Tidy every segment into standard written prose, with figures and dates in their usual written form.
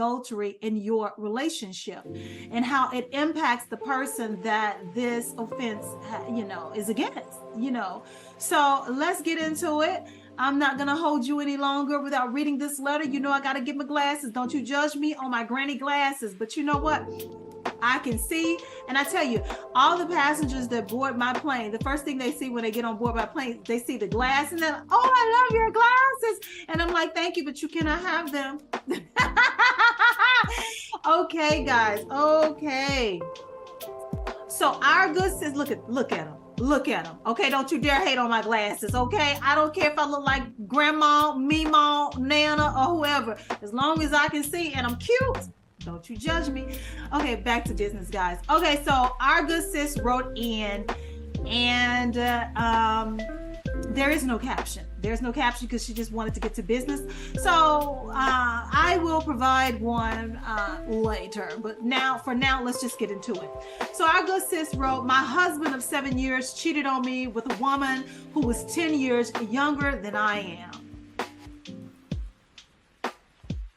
adultery in your relationship and how it impacts the person that this offense, is against, So let's get into it. I'm not going to hold you any longer without reading this letter. I got to get my glasses. Don't you judge me on my granny glasses. But you know what? I can see, and I tell you, all the passengers that board my plane, the first thing they see when they get on board my plane, they see the glass and then, oh, I love your glasses. And I'm like, thank you, but you cannot have them. Okay, guys. Okay. So our good sis, look at them. Look at them. Okay, don't you dare hate on my glasses. Okay, I don't care if I look like grandma, Meemaw, Nana, or whoever. As long as I can see and I'm cute. Don't you judge me. Okay, back to business, guys. Okay, so our good sis wrote in, and there is no caption. There's no caption because she just wanted to get to business. So I will provide one later. But for now, let's just get into it. So our good sis wrote, my husband of 7 years cheated on me with a woman who was 10 years younger than I am.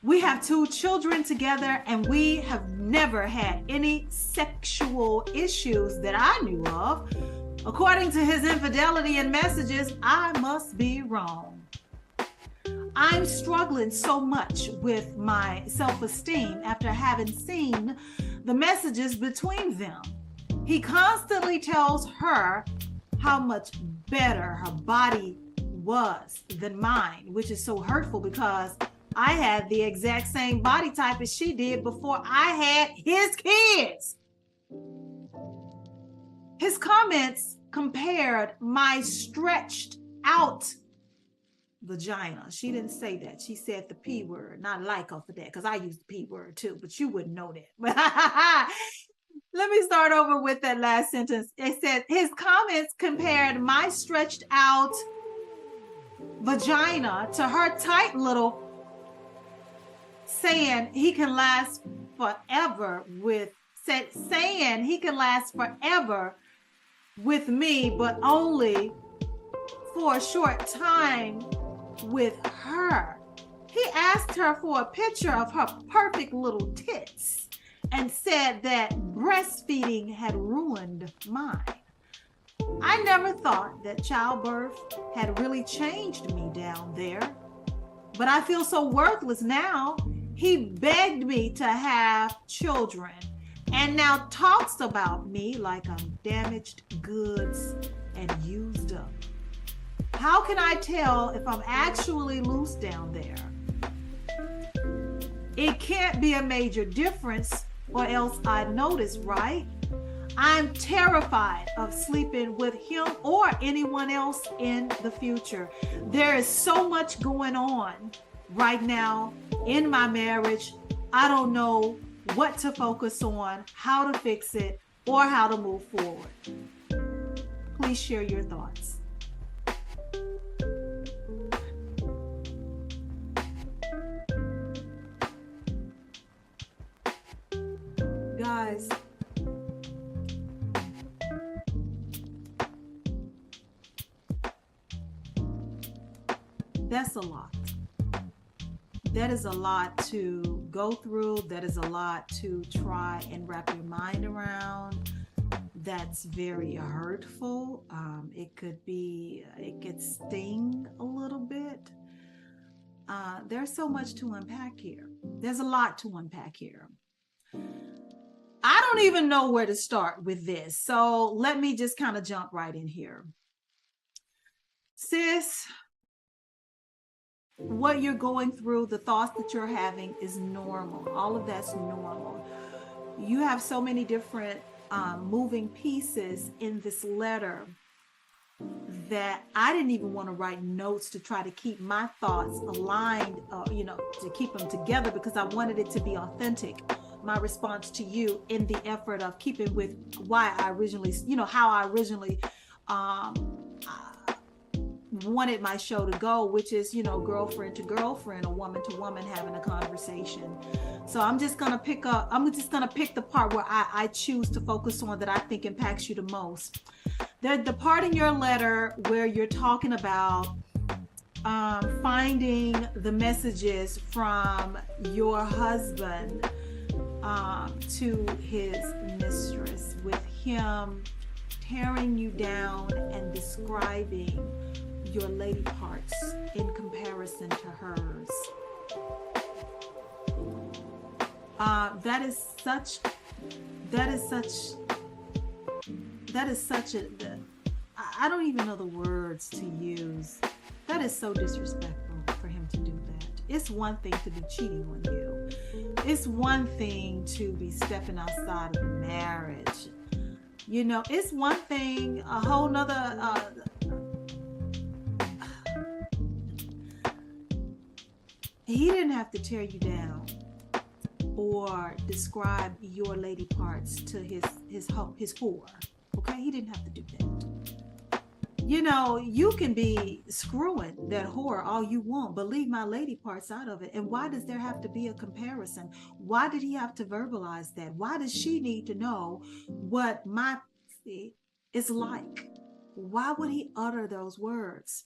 We have 2 children together, and we have never had any sexual issues that I knew of. According to his infidelity and messages, I must be wrong. I'm struggling so much with my self-esteem after having seen the messages between them. He constantly tells her how much better her body was than mine, which is so hurtful because I had the exact same body type as she did before I had his kids. His comments compared my stretched out vagina. She didn't say that. She said the P word, not like off of that, because I use the P word too, but you wouldn't know that. Let me start over with that last sentence. It said his comments compared my stretched out vagina to her tight little, saying he can last forever with me, but only for a short time with her. He asked her for a picture of her perfect little tits and said that breastfeeding had ruined mine. I never thought that childbirth had really changed me down there, but I feel so worthless now. He begged me to have children and now talks about me like I'm damaged goods and used up. How can I tell if I'm actually loose down there? It can't be a major difference or else I'd notice, right? I'm terrified of sleeping with him or anyone else in the future. There is so much going on right now in my marriage. I don't know what to focus on, how to fix it, or how to move forward. Please share your thoughts. Guys, that's a lot. That is a lot to go through. That is a lot to try and wrap your mind around. That's very hurtful. It could sting a little bit. There's so much to unpack here. There's a lot to unpack here. I don't even know where to start with this. So let me just kind of jump right in here. Sis, what you're going through, the thoughts that you're having is normal. All of that's normal. You have so many different moving pieces in this letter that I didn't even want to write notes to try to keep my thoughts aligned, to keep them together, because I wanted it to be authentic. My response to you in the effort of keeping with why I originally, how I originally wanted my show to go, which is, girlfriend to girlfriend, or woman to woman having a conversation. So I'm just going to pick the part where I choose to focus on that I think impacts you the most. The part in your letter where you're talking about finding the messages from your husband to his mistress, with him tearing you down and describing your lady parts in comparison to hers. That is such a, I don't even know the words to use. That is so disrespectful for him to do that. It's one thing to be cheating on you. It's one thing to be stepping outside of marriage. You know, it's one thing, a whole nother, he didn't have to tear you down or describe your lady parts to his whore. Okay, he didn't have to do that. You know, you can be screwing that whore all you want, but leave my lady parts out of it. And why does there have to be a comparison? Why did he have to verbalize that? Why does she need to know what my is like? Why would he utter those words?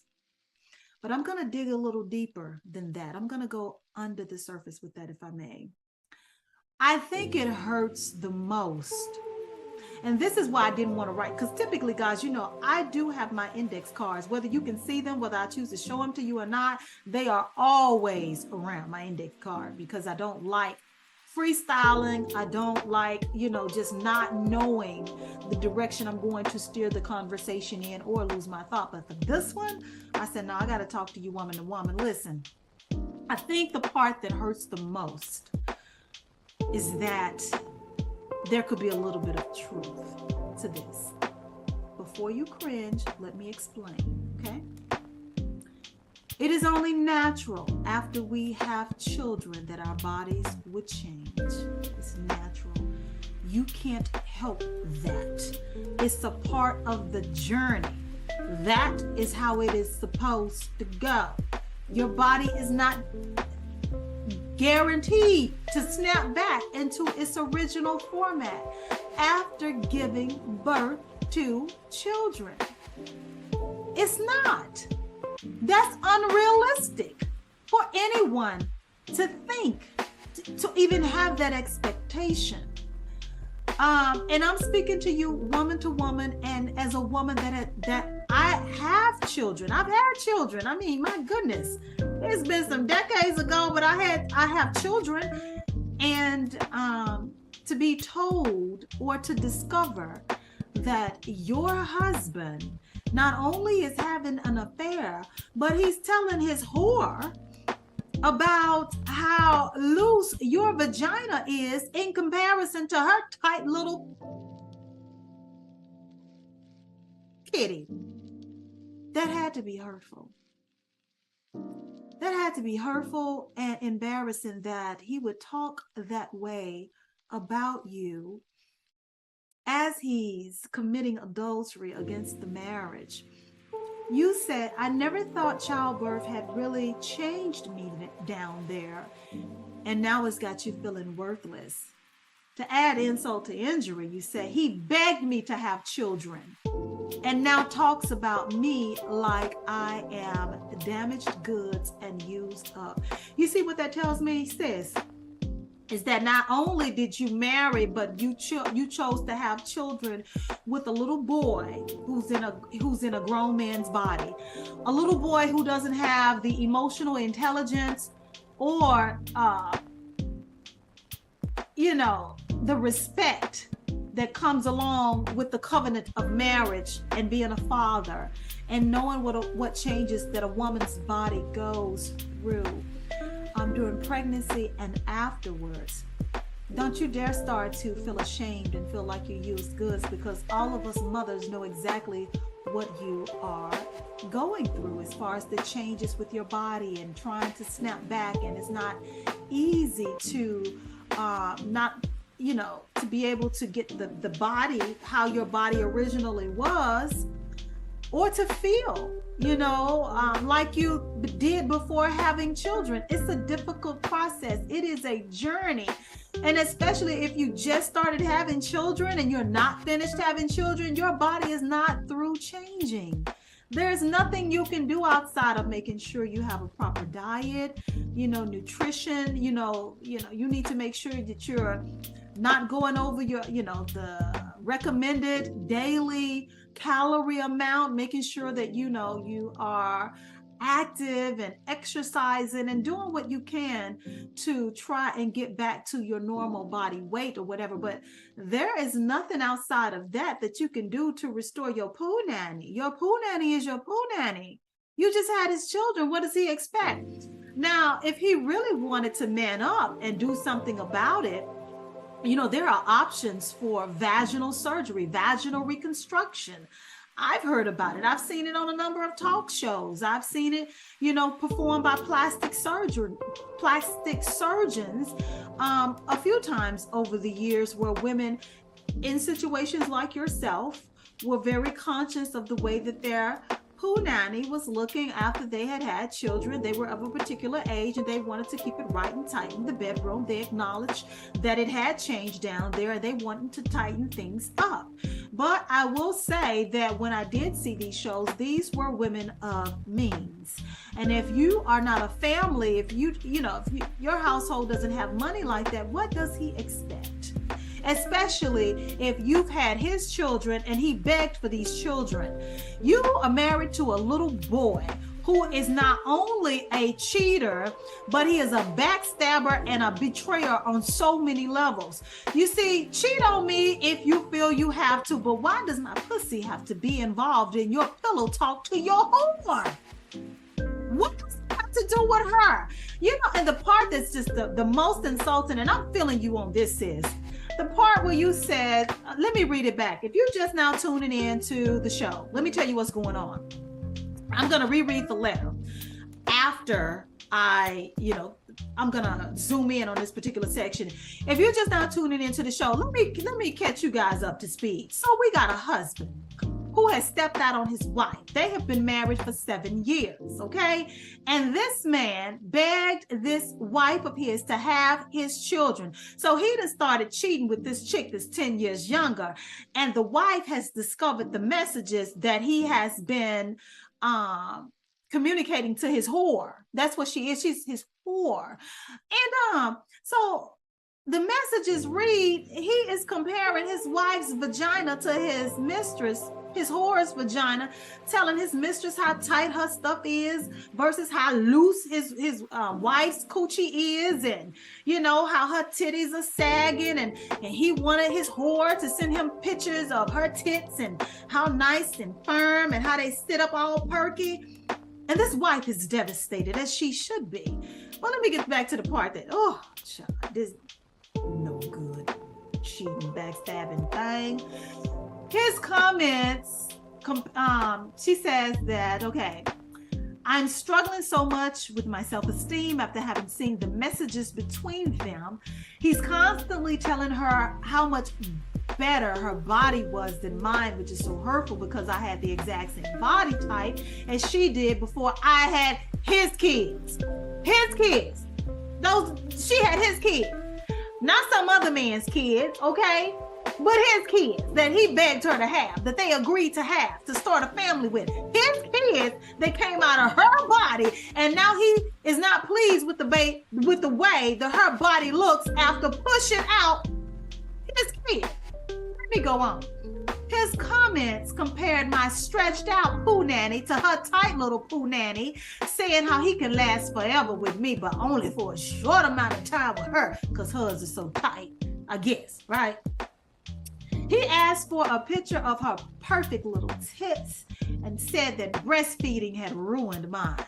But I'm going to dig a little deeper than that. I'm going to go under the surface with that, if I may. I think it hurts the most. And this is why I didn't want to write, because typically, guys, you know, I do have my index cards, whether you can see them, whether I choose to show them to you or not, they are always around my index card, because I don't like freestyling. I don't like, you know, just not knowing the direction I'm going to steer the conversation in or lose my thought. But for this one, I said, no, I got to talk to you woman to woman. Listen, I think the part that hurts the most is that there could be a little bit of truth to this. Before you cringe, let me explain, okay? It is only natural after we have children that our bodies would change. It's natural. You can't help that. It's a part of the journey. That is how it is supposed to go. Your body is not guaranteed to snap back into its original format after giving birth to children. It's not. That's unrealistic for anyone to think, to even have that expectation. And I'm speaking to you woman to woman, and as a woman that I have children. I've had children. I mean, my goodness, it's been some decades ago, but I have children, and to be told or to discover that your husband not only is having an affair, but he's telling his whore about how loose your vagina is in comparison to her tight little kitty. That had to be hurtful. That had to be hurtful and embarrassing, that he would talk that way about you as he's committing adultery against the marriage. You said, I never thought childbirth had really changed me down there, and now it's got you feeling worthless. To add insult to injury, you said, he begged me to have children and now talks about me like I am damaged goods and used up. You see what that tells me, sis? Is that not only did you marry, but you chose to have children with a little boy who's in a grown man's body, a little boy who doesn't have the emotional intelligence or the respect that comes along with the covenant of marriage and being a father, and knowing what changes that a woman's body goes through during pregnancy and afterwards. Don't you dare start to feel ashamed and feel like you used goods, because all of us mothers know exactly what you are going through as far as the changes with your body and trying to snap back. And it's not easy to to be able to get the body how your body originally was, or to feel like you did before having children. It's a difficult process. It is a journey. And especially if you just started having children and you're not finished having children, your body is not through changing. There's nothing you can do outside of making sure you have a proper diet, nutrition, you need to make sure that you're not going over your, the recommended daily calorie amount, making sure that, you are active and exercising and doing what you can to try and get back to your normal body weight or whatever. But there is nothing outside of that you can do to restore your poo nanny. Your poo nanny is your poo nanny. You just had his children. What does he expect? Now, if he really wanted to man up and do something about it, there are options for vaginal surgery, vaginal reconstruction. I've heard about it. I've seen it on a number of talk shows. I've seen it, performed by plastic surgeons a few times over the years, where women in situations like yourself were very conscious of the way that their poo nanny was looking after they had children. They were of a particular age and they wanted to keep it right and tight in the bedroom. They acknowledged that it had changed down there and they wanted to tighten things up. But I will say that when I did see these shows, these were women of means. And if you are not a family, if your household doesn't have money like that, what does he expect? Especially if you've had his children and he begged for these children. You are married to a little boy who is not only a cheater, but he is a backstabber and a betrayer on so many levels. You see, cheat on me if you feel you have to, but why does my pussy have to be involved in your pillow talk to your whore? What does it have to do with her? And the part that's just the most insulting, and I'm feeling you on this, is the part where you said, let me read it back. If you're just now tuning in to the show, let me tell you what's going on. I'm going to reread the letter after I'm going to zoom in on this particular section. If you're just now tuning into the show, let me catch you guys up to speed. So we got a husband who has stepped out on his wife. They have been married for 7 years, okay? And this man begged this wife of his to have his children. So he done started cheating with this chick that's 10 years younger. And the wife has discovered the messages that he has been communicating to his whore. That's what she is. She's his whore. And so the messages read, he is comparing his wife's vagina to his mistress, his whore's vagina, telling his mistress how tight her stuff is versus how loose his wife's coochie is, and how her titties are sagging, and he wanted his whore to send him pictures of her tits and how nice and firm and how they sit up all perky. And this wife is devastated, as she should be. Well, let me get back to the part that, this no good cheating, backstabbing thing. His comments, she says that, okay, I'm struggling so much with my self-esteem after having seen the messages between them. He's constantly telling her how much better her body was than mine, which is so hurtful because I had the exact same body type as she did before I had his kids. His kids. She had his kids. Not some other man's kids, okay? But his kids that he begged her to have, that they agreed to have, to start a family with. His kids that came out of her body, and now he is not pleased with the way that her body looks after pushing out his kids. Let me go on. His comments compared my stretched out poo nanny to her tight little poo nanny, saying how he can last forever with me, but only for a short amount of time with her, because hers is so tight, I guess, right? He asked for a picture of her perfect little tits and said that breastfeeding had ruined mine.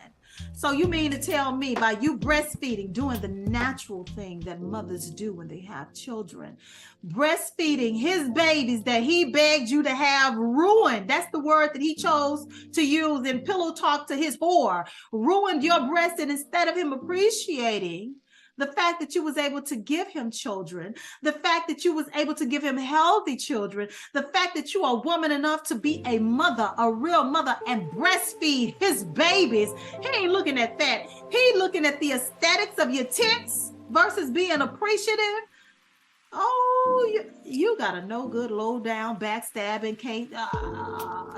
So you mean to tell me by you breastfeeding, doing the natural thing that mothers do when they have children, breastfeeding his babies that he begged you to have ruined, that's the word that he chose to use in pillow talk to his whore, ruined your breast, and instead of him appreciating the fact that you was able to give him children, the fact that you was able to give him healthy children, the fact that you are woman enough to be a mother, a real mother, and breastfeed his babies, he ain't looking at that. He looking at the aesthetics of your tits versus being appreciative. Oh, you got a no good, low down, backstabbing,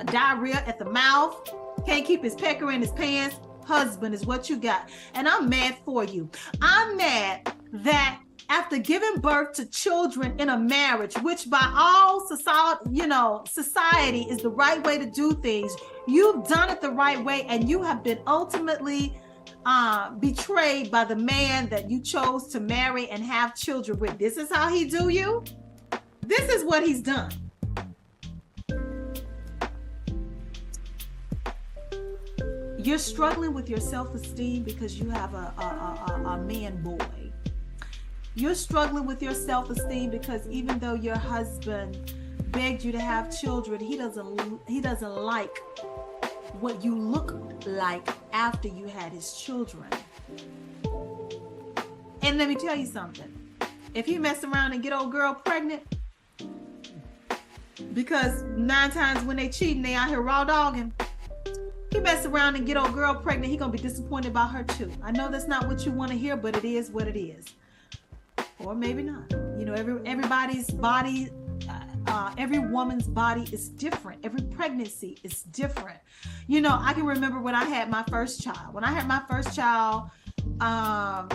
diarrhea at the mouth, can't keep his pecker in his pants. Husband is what you got. And I'm mad for you. I'm mad that after giving birth to children in a marriage, which by all society is the right way to do things, you've done it the right way, and you have been ultimately betrayed by the man that you chose to marry and have children with. This is how he do you. This is what he's done. You're struggling with your self-esteem because you have a man boy. You're struggling with your self-esteem because even though your husband begged you to have children, he doesn't like what you look like after you had his children. And let me tell you something. If he mess around and get old girl pregnant, because 9 times when they cheating, they out here raw dogging. He mess around and get old girl pregnant, he gonna be disappointed about her too. I know that's not what you want to hear, but it is what it is. Or maybe not. You know, everybody's body, every woman's body is different. Every pregnancy is different. You know, I can remember when I had my first child. When I had my first child, my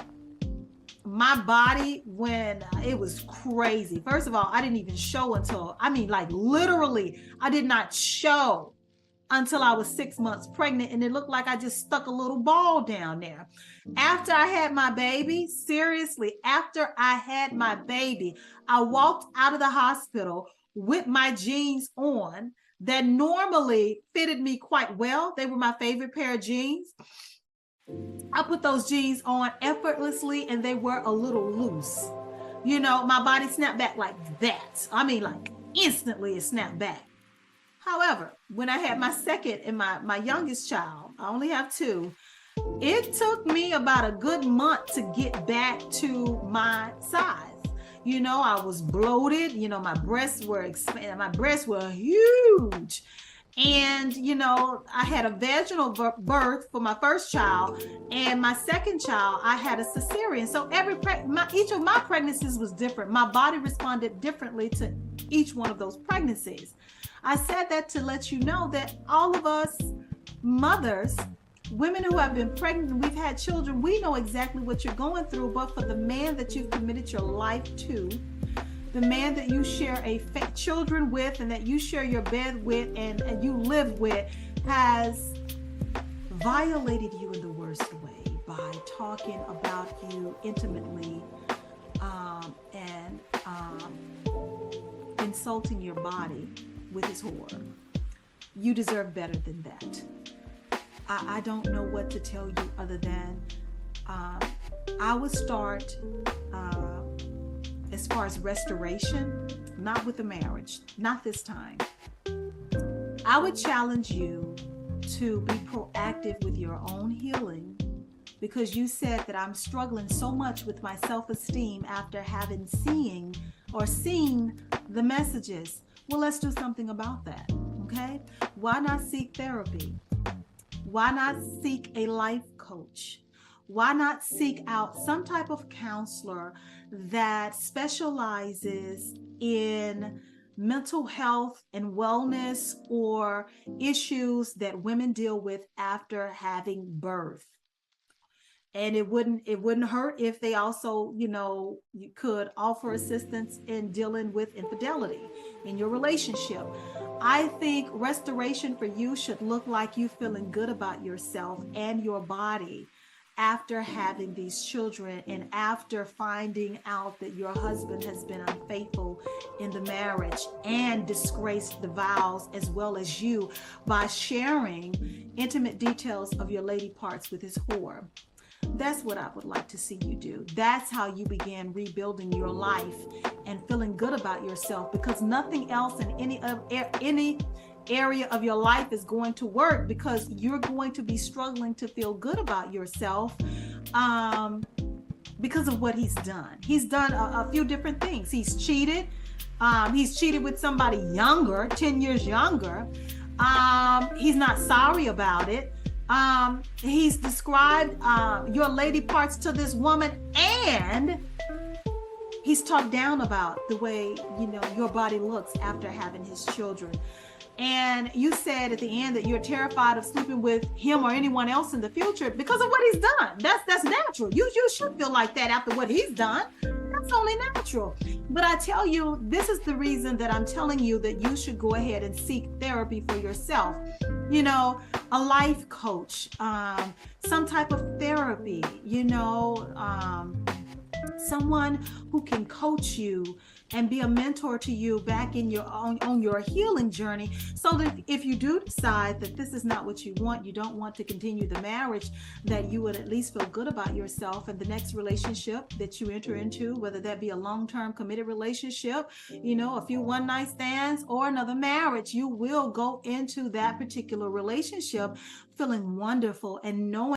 body, when it was crazy. First of all, I didn't even show until, literally, I did not show until I was 6 months pregnant, and it looked like I just stuck a little ball down there. After I had my baby, seriously, after I had my baby, I walked out of the hospital with my jeans on that normally fitted me quite well. They were my favorite pair of jeans. I put those jeans on effortlessly, and they were a little loose. You know, my body snapped back like that. Instantly it snapped back. However, when I had my second and my youngest child, I only have 2, it took me about a good month to get back to my size. You know, I was bloated, you know, my breasts were expanded, my breasts were huge. And, you know, I had a vaginal birth for my first child, and my second child, I had a cesarean. So each of my pregnancies was different. My body responded differently to each one of those pregnancies. I said that to let you know that all of us mothers, women who have been pregnant and we've had children, we know exactly what you're going through. But for the man that you've committed your life to, the man that you share children with and that you share your bed with and you live with, has violated you in the worst way by talking about you intimately and insulting your body with his whore. You deserve better than that. I don't know what to tell you other than I would start as far as restoration, not with the marriage, not this time. I would challenge you to be proactive with your own healing, because you said that I'm struggling so much with my self-esteem after having seen the messages. Well, let's do something about that, okay? Why not seek therapy? Why not seek a life coach? Why not seek out some type of counselor that specializes in mental health and wellness or issues that women deal with after having birth? And it wouldn't hurt if they also, you know, you could offer assistance in dealing with infidelity in your relationship. I think restoration for you should look like you feeling good about yourself and your body after having these children and after finding out that your husband has been unfaithful in the marriage and disgraced the vows as well as you by sharing intimate details of your lady parts with his whore. That's what I would like to see you do. That's how you begin rebuilding your life and feeling good about yourself, because nothing else in any area of your life is going to work, because you're going to be struggling to feel good about yourself because of what he's done. He's done a few different things. He's cheated. He's cheated with somebody younger, 10 years younger. He's not sorry about it. He's described your lady parts to this woman, and he's talked down about the way, you know, your body looks after having his children. And you said at the end that you're terrified of sleeping with him or anyone else in the future because of what he's done. That's natural. You should feel like that after what he's done. That's only natural. But I tell you, this is the reason that I'm telling you that you should go ahead and seek therapy for yourself. You know, a life coach, some type of therapy, someone who can coach you and be a mentor to you back in your own on your healing journey, so that if you do decide that this is not what you want, you don't want to continue the marriage, that you would at least feel good about yourself and the next relationship that you enter into, whether that be a long-term committed relationship, a few one-night stands, or another marriage. You will go into that particular relationship feeling wonderful and knowing